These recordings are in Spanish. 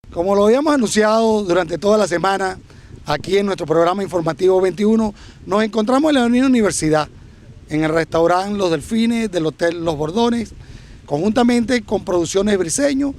Como lo habíamos anunciado durante toda la semana, aquí en nuestro programa informativo 21, nos encontramos en la Avenida Universidad, en el restaurante Los Delfines del Hotel Los Bordones, conjuntamente con Producciones Briceño,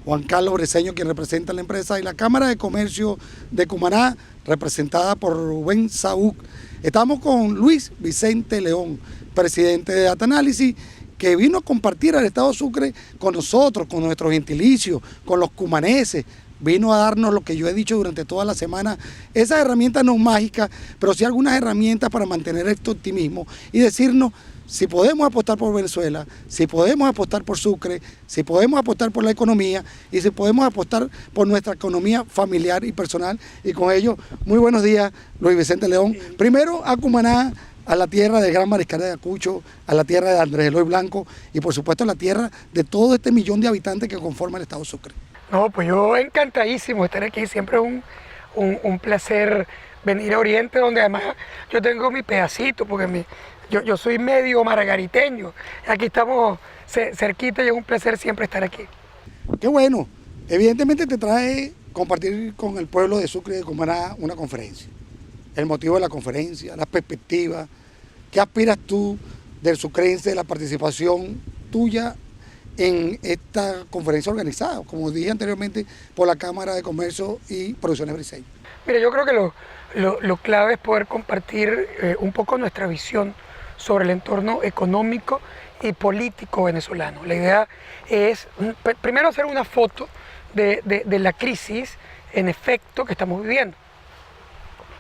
Juan Carlos Briceño, quien representa la empresa, y la Cámara de Comercio de Cumaná, representada por Rubén Saúc. Estamos con Luis Vicente León, presidente de Data Análisis, que vino a compartir al Estado Sucre con nosotros, con nuestros gentilicios, con los cumaneses. Vino a darnos lo que yo he dicho durante toda la semana, esas herramientas no mágicas, pero sí algunas herramientas para mantener este optimismo y decirnos si podemos apostar por Venezuela, si podemos apostar por Sucre, si podemos apostar por la economía y si podemos apostar por nuestra economía familiar y personal. Y con ello, muy buenos días, Luis Vicente León. Primero a Cumaná, a la tierra del gran mariscal de Ayacucho, a la tierra de Andrés Eloy Blanco y por supuesto a la tierra de todo este millón de habitantes que conforman el Estado Sucre. No, pues yo encantadísimo de estar aquí, siempre es un placer venir a Oriente, donde además yo tengo mi pedacito, porque yo soy medio margariteño, aquí estamos cerquita y es un placer siempre estar aquí. Qué bueno, evidentemente te trae compartir con el pueblo de Sucre y de Cumaná una conferencia. El motivo de la conferencia, las perspectivas, ¿qué aspiras tú del sucrense, de la participación tuya en esta conferencia organizada, como dije anteriormente, por la Cámara de Comercio y Producciones Briceño? Mira, yo creo que lo clave es poder compartir un poco nuestra visión sobre el entorno económico y político venezolano. La idea es, primero, hacer una foto de la crisis, en efecto, que estamos viviendo,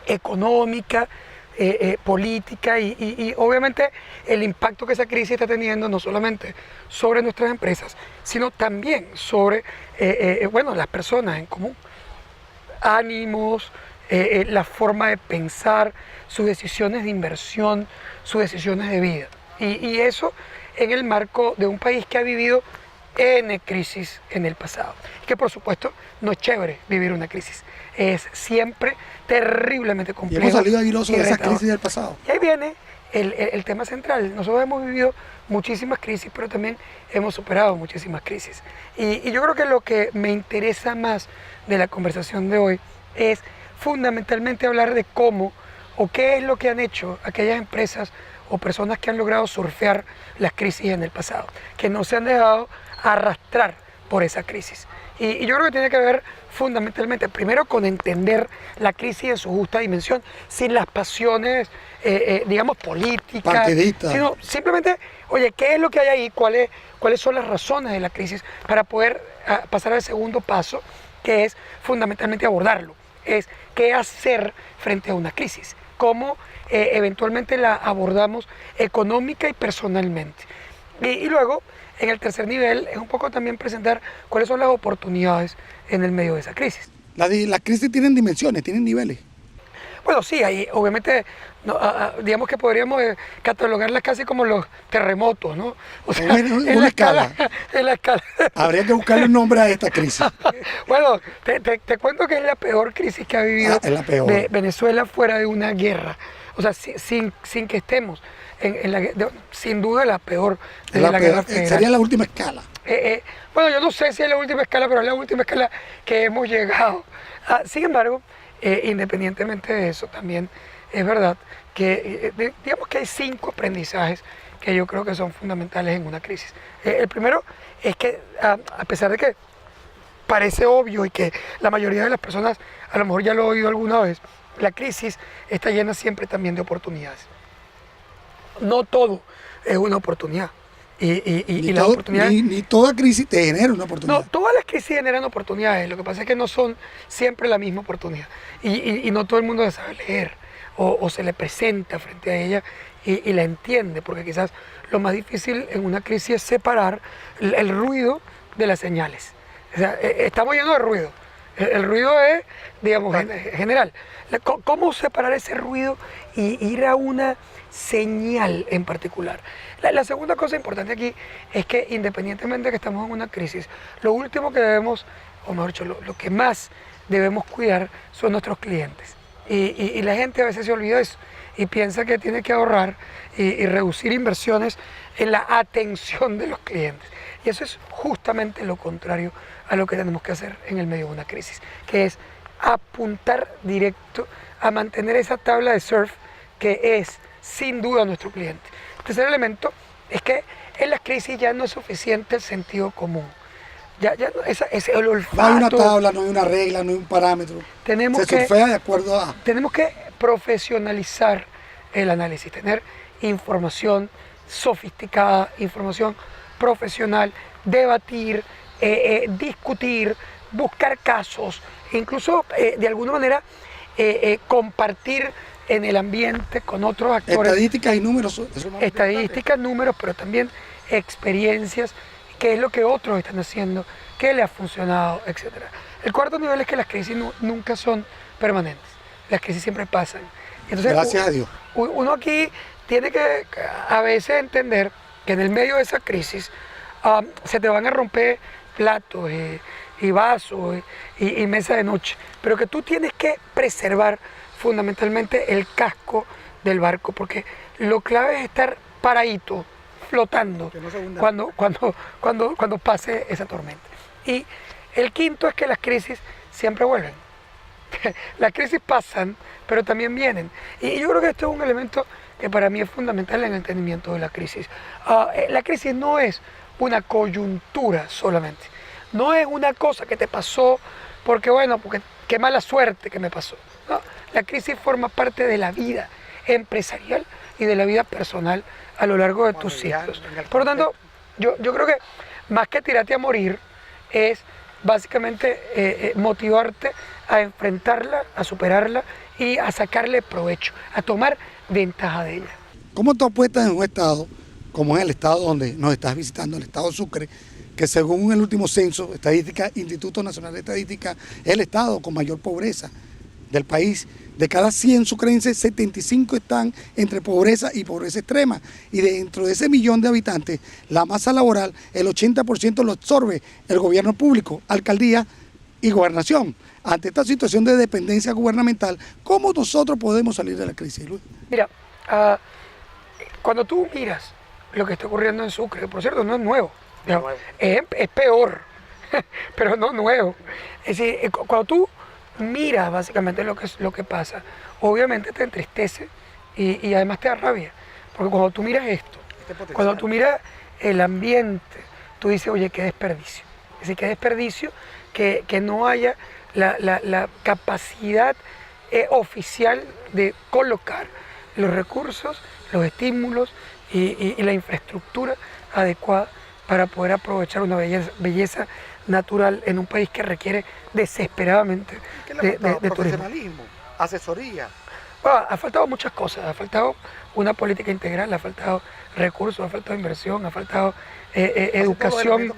económica, política y obviamente el impacto que esa crisis está teniendo no solamente sobre nuestras empresas, sino también sobre las personas en común. Ánimos, la forma de pensar, sus decisiones de inversión, sus decisiones de vida. Y eso en el marco de un país que ha vivido N crisis en el pasado. Que por supuesto no es chévere vivir una crisis. Es siempre terriblemente complejo. Y hemos salido airosos de esa crisis del pasado. Y ahí viene el tema central. Nosotros hemos vivido muchísimas crisis, pero también hemos superado muchísimas crisis. Y yo creo que lo que me interesa más de la conversación de hoy es fundamentalmente hablar de cómo o qué es lo que han hecho aquellas empresas o personas que han logrado surfear las crisis en el pasado, que no se han dejado arrastrar por esa crisis. Y yo creo que tiene que ver fundamentalmente, primero, con entender la crisis en su justa dimensión, sin las pasiones, digamos, políticas, partidistas, sino simplemente, oye, ¿qué es lo que hay ahí? ¿Cuáles son las razones de la crisis? Para poder pasar al segundo paso, que es fundamentalmente abordarlo. Es qué hacer frente a una crisis, cómo eventualmente la abordamos económica y personalmente. Y luego, en el tercer nivel, es un poco también presentar cuáles son las oportunidades en el medio de esa crisis. Las crisis tienen dimensiones, tienen niveles. Bueno, sí, ahí obviamente, digamos que podríamos catalogarlas casi como los terremotos, ¿no? O sea, en la escala. En la escala. Habría que buscarle un nombre a esta crisis. Bueno, te cuento que es la peor crisis que ha vivido Venezuela fuera de una guerra. O sea, sin que estemos sin duda la peor de la guerra federal. Sería la última escala. Bueno, yo no sé si es la última escala, pero es la última escala que hemos llegado. Sin embargo, independientemente de eso, también es verdad que digamos que hay 5 aprendizajes que yo creo que son fundamentales en una crisis. El primero es que a pesar de que parece obvio y que la mayoría de las personas a lo mejor ya lo ha oído alguna vez, la crisis está llena siempre también de oportunidades. No todo es una oportunidad. Ni toda crisis te genera una oportunidad. No, todas las crisis generan oportunidades. Lo que pasa es que no son siempre la misma oportunidad. Y no todo el mundo la sabe leer o se le presenta frente a ella y la entiende. Porque quizás lo más difícil en una crisis es separar el ruido de las señales. O sea, estamos llenos de ruido. El ruido es, digamos, general. ¿Cómo separar ese ruido y ir a una señal en particular? La segunda cosa importante aquí es que independientemente de que estamos en una crisis, lo último que debemos, o mejor dicho, lo que más debemos cuidar son nuestros clientes. Y la gente a veces se olvida de eso y piensa que tiene que ahorrar y reducir inversiones en la atención de los clientes. Y eso es justamente lo contrario a lo que tenemos que hacer en el medio de una crisis, que es apuntar directo a mantener esa tabla de surf que es sin duda nuestro cliente. El tercer elemento es que en las crisis ya no es suficiente el sentido común. Ya no, es el olfato. No hay una tabla, no hay una regla, no hay un parámetro. Se surfea de acuerdo a... Tenemos que profesionalizar el análisis, tener información sofisticada, información profesional, debatir, discutir, buscar casos, incluso de alguna manera compartir en el ambiente con otros actores. Estadísticas y números. Estadísticas, números, pero también experiencias, qué es lo que otros están haciendo, qué le ha funcionado, etc. El cuarto nivel es que las crisis nunca son permanentes, las crisis siempre pasan. Entonces, gracias a Dios. Uno aquí tiene que a veces entender que en el medio de esa crisis se te van a romper platos y vasos y mesa de noche, pero que tú tienes que preservar fundamentalmente el casco del barco, porque lo clave es estar paradito, flotando, cuando pase esa tormenta. Y el quinto es que las crisis siempre vuelven. Las crisis pasan, pero también vienen. Y yo creo que esto es un elemento que para mí es fundamental en el entendimiento de la crisis. La crisis no es una coyuntura solamente. No es una cosa que te pasó porque qué mala suerte que me pasó. No, la crisis forma parte de la vida empresarial y de la vida personal a lo largo de tus ciclos. Por lo tanto, yo creo que más que tirarte a morir, es básicamente motivarte a enfrentarla, a superarla y a sacarle provecho, a tomar ventaja de ella. ¿Cómo tú apuestas en un estado, como es el estado donde nos estás visitando, el estado Sucre, que según el último censo, Instituto Nacional de Estadística, es el estado con mayor pobreza del país? De cada 100 sucrenses, 75 están entre pobreza y pobreza extrema. Y dentro de ese millón de habitantes, la masa laboral, el 80% lo absorbe el gobierno público, alcaldía y gobernación. Ante esta situación de dependencia gubernamental, ¿cómo nosotros podemos salir de la crisis, Luis? Mira, cuando tú miras lo que está ocurriendo en Sucre, por cierto, no es nuevo, es peor, pero no nuevo. Es decir, cuando tú miras básicamente lo que pasa, obviamente te entristece y además te da rabia, porque cuando tú miras esto, cuando tú miras el ambiente, tú dices, oye, qué desperdicio. Es decir, qué desperdicio que no haya la capacidad oficial de colocar los recursos, los estímulos y la infraestructura adecuada para poder aprovechar una belleza natural en un país que requiere desesperadamente de turismo. Profesionalismo, asesoría. Bueno, ha faltado muchas cosas, ha faltado una política integral, ha faltado recursos, ha faltado inversión, ha faltado educación,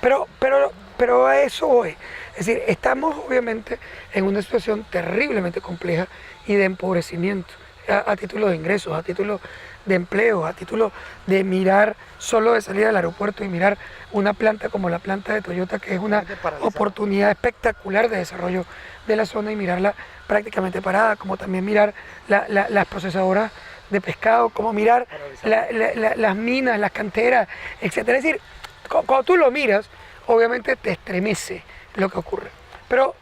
pero a eso voy. Es decir, estamos obviamente en una situación terriblemente compleja y de empobrecimiento a título de ingresos, a título de empleo, a título de mirar solo de salir al aeropuerto y mirar una planta como la planta de Toyota, que es una oportunidad espectacular de desarrollo de la zona, y mirarla prácticamente parada, como también mirar las procesadoras de pescado, como mirar las minas, las canteras, etc. Es decir, cuando tú lo miras, obviamente te estremece lo que ocurre. Pero,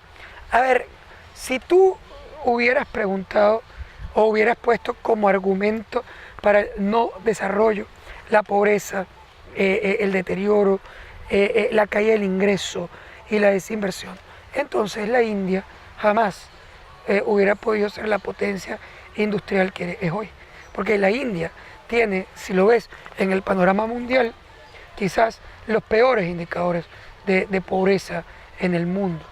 a ver, si tú hubieras preguntado o hubieras puesto como argumento para el no desarrollo la pobreza, el deterioro, la caída del ingreso y la desinversión, entonces la India jamás hubiera podido ser la potencia industrial que es hoy. Porque la India tiene, si lo ves en el panorama mundial, quizás los peores indicadores de pobreza en el mundo.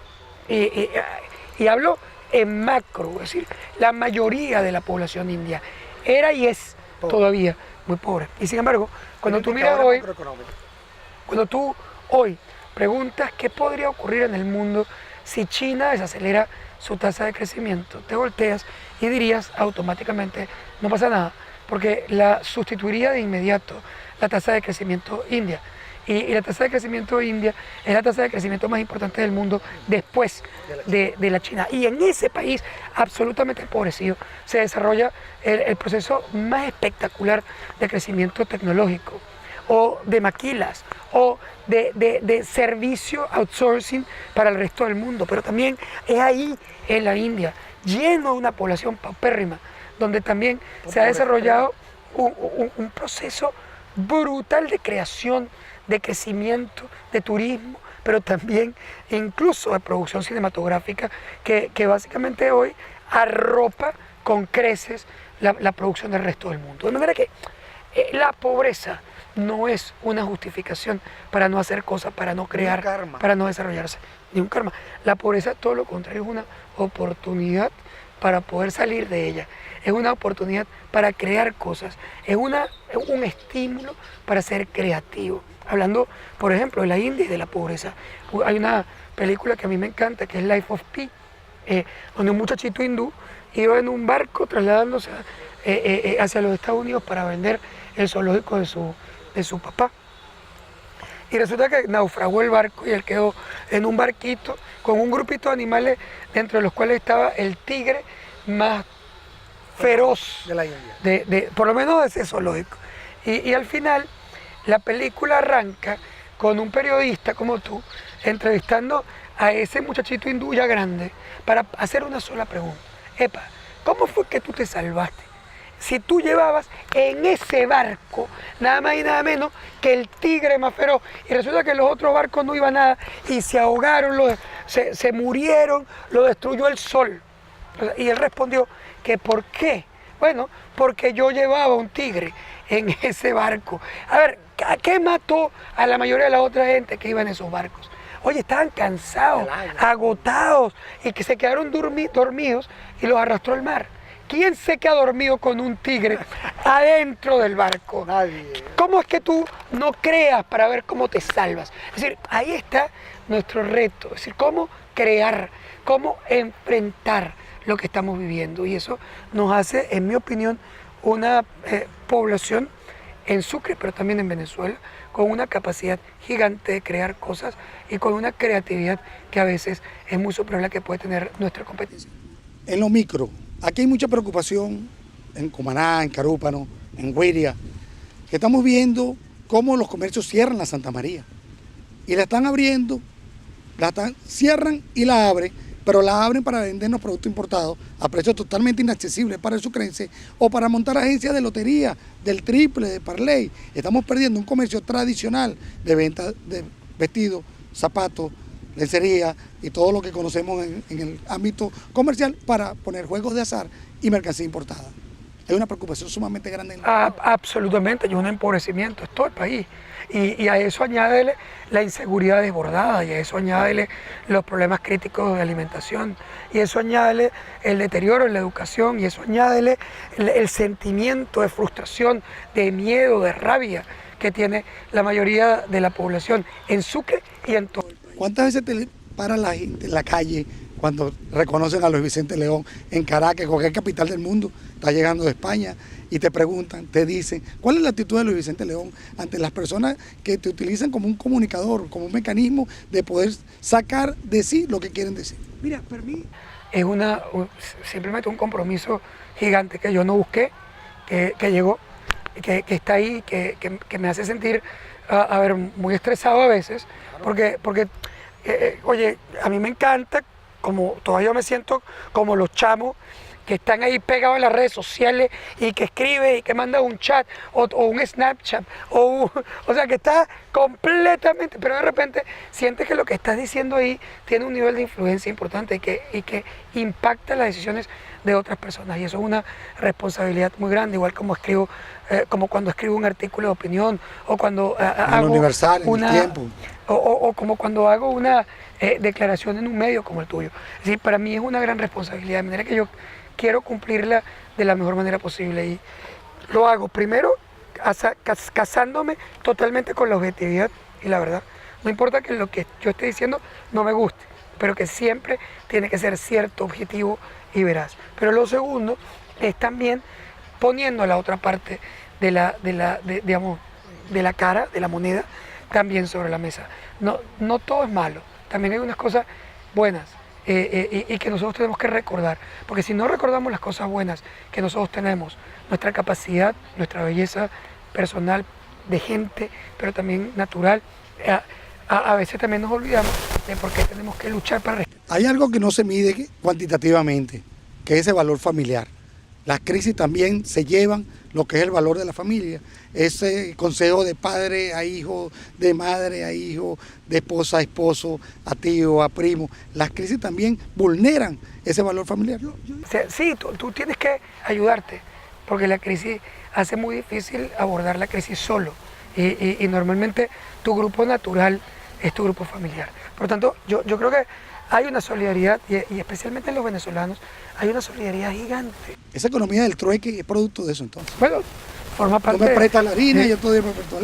Y hablo en macro, es decir, la mayoría de la población india era y es todavía muy pobre. Y sin embargo, cuando tú miras hoy, cuando tú hoy preguntas qué podría ocurrir en el mundo si China desacelera su tasa de crecimiento, te volteas y dirías automáticamente, no pasa nada, porque la sustituiría de inmediato la tasa de crecimiento india. Y la tasa de crecimiento de India es la tasa de crecimiento más importante del mundo después de la China. Y en ese país absolutamente empobrecido se desarrolla el proceso más espectacular de crecimiento tecnológico, o de maquilas, o de servicio outsourcing para el resto del mundo. Pero también es ahí, en la India, lleno de una población paupérrima, donde también se ha desarrollado un proceso brutal de creación, de crecimiento, de turismo, pero también incluso de producción cinematográfica, que básicamente hoy arropa con creces la producción del resto del mundo. De manera que la pobreza no es una justificación para no hacer cosas, para no crear, para no desarrollarse, ni un karma. La pobreza, todo lo contrario, es una oportunidad para poder salir de ella, es una oportunidad para crear cosas, es un estímulo para ser creativo. Hablando, por ejemplo, de la India y de la pobreza, hay una película que a mí me encanta, que es Life of Pi, donde un muchachito hindú iba en un barco trasladándose hacia los Estados Unidos para vender el zoológico de su papá. Y resulta que naufragó el barco y él quedó en un barquito con un grupito de animales, dentro de los cuales estaba el tigre más feroz de la India, por lo menos de ese zoológico. Y al final la película arranca con un periodista como tú entrevistando a ese muchachito hindú ya grande para hacer una sola pregunta. Epa, ¿cómo fue que tú te salvaste? Si tú llevabas en ese barco nada más y nada menos que el tigre más feroz, y resulta que los otros barcos no iban nada y se ahogaron, se murieron, lo destruyó el sol. Y él respondió que ¿por qué? Bueno, porque yo llevaba un tigre en ese barco. A ver, ¿a qué mató a la mayoría de la otra gente que iba en esos barcos? Oye, estaban cansados, agotados, y que se quedaron dormidos y los arrastró el mar. ¿Quién se queda dormido con un tigre adentro del barco? Nadie. ¿Cómo es que tú no creas para ver cómo te salvas? Es decir, ahí está nuestro reto, es decir, cómo crear, cómo enfrentar lo que estamos viviendo. Y eso nos hace, en mi opinión, una población en Sucre, pero también en Venezuela, con una capacidad gigante de crear cosas y con una creatividad que a veces es muy superior a la que puede tener nuestra competencia. En lo micro, aquí hay mucha preocupación en Cumaná, en Carúpano, en Guiria, que estamos viendo cómo los comercios cierran la Santa María. Y la están abriendo, cierran y la abren, pero la abren para vendernos productos importados a precios totalmente inaccesibles para el sucrense, o para montar agencias de lotería, del triple, de parlay. Estamos perdiendo un comercio tradicional de venta de vestidos, zapatos, lencería y todo lo que conocemos en el ámbito comercial para poner juegos de azar y mercancía importada. Es una preocupación sumamente grande. Absolutamente, y un empobrecimiento, es todo el país. Y a eso añádele la inseguridad desbordada, y a eso añádele los problemas críticos de alimentación, y eso añádele el deterioro en la educación, y eso añádele el sentimiento de frustración, de miedo, de rabia que tiene la mayoría de la población en Sucre y en todo el país. ¿Cuántas veces te para la gente en la calle cuando reconocen a Luis Vicente León en Caracas, cualquier capital del mundo, está llegando de España, y te preguntan, te dicen, ¿cuál es la actitud de Luis Vicente León ante las personas que te utilizan como un comunicador, como un mecanismo de poder sacar de sí lo que quieren decir? Mira, para mí es simplemente un compromiso gigante que yo no busqué, que llegó, que está ahí, que me hace sentir, muy estresado a veces, porque oye, a mí me encanta, como todavía me siento como los chamos que están ahí pegados en las redes sociales y que escribe y que manda un chat o un Snapchat, o sea, que está completamente, pero de repente sientes que lo que estás diciendo ahí tiene un nivel de influencia importante y que impacta las decisiones de otras personas, y eso es una responsabilidad muy grande, igual como cuando escribo un artículo de opinión, o cuando hago Universal, en El Tiempo, o como cuando hago una declaración en un medio como el tuyo. Es decir, para mí es una gran responsabilidad, de manera que yo quiero cumplirla de la mejor manera posible, y lo hago primero casándome totalmente con la objetividad y la verdad. No importa que lo que yo esté diciendo no me guste, pero que siempre tiene que ser cierto, objetivo y veraz. Pero lo segundo es también poniendo la otra parte digamos, de la cara, de la moneda, también sobre la mesa. No todo es malo, también hay unas cosas buenas y que nosotros tenemos que recordar, porque si no recordamos las cosas buenas que nosotros tenemos, nuestra capacidad, nuestra belleza personal, de gente, pero también natural, a veces también nos olvidamos de por qué tenemos que luchar para... Hay algo que no se mide cuantitativamente, que es ese valor familiar. Las crisis también se llevan lo que es el valor de la familia, ese consejo de padre a hijo, de madre a hijo, de esposa a esposo, a tío, a primo. Las crisis también vulneran ese valor familiar. Sí, tú tienes que ayudarte, porque la crisis hace muy difícil abordar la crisis solo y normalmente tu grupo natural es tu grupo familiar. Por lo tanto, yo creo que hay una solidaridad, y especialmente en los venezolanos, hay una solidaridad gigante. Esa economía del trueque es producto de eso entonces. Bueno, forma parte... Tú me prestas la harina, yo te doy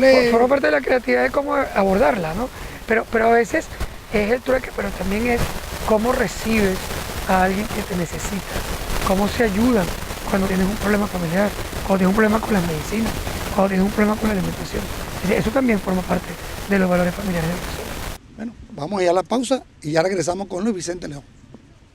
el forma parte de la creatividad de cómo abordarla, ¿no? Pero a veces es el trueque, pero también es cómo recibes a alguien que te necesita, cómo se ayudan cuando tienes un problema familiar, cuando tienes un problema con las medicinas, cuando tienes un problema con la alimentación. Eso también forma parte de los valores familiares de la persona. Bueno, vamos a ir a la pausa y ya regresamos con Luis Vicente León.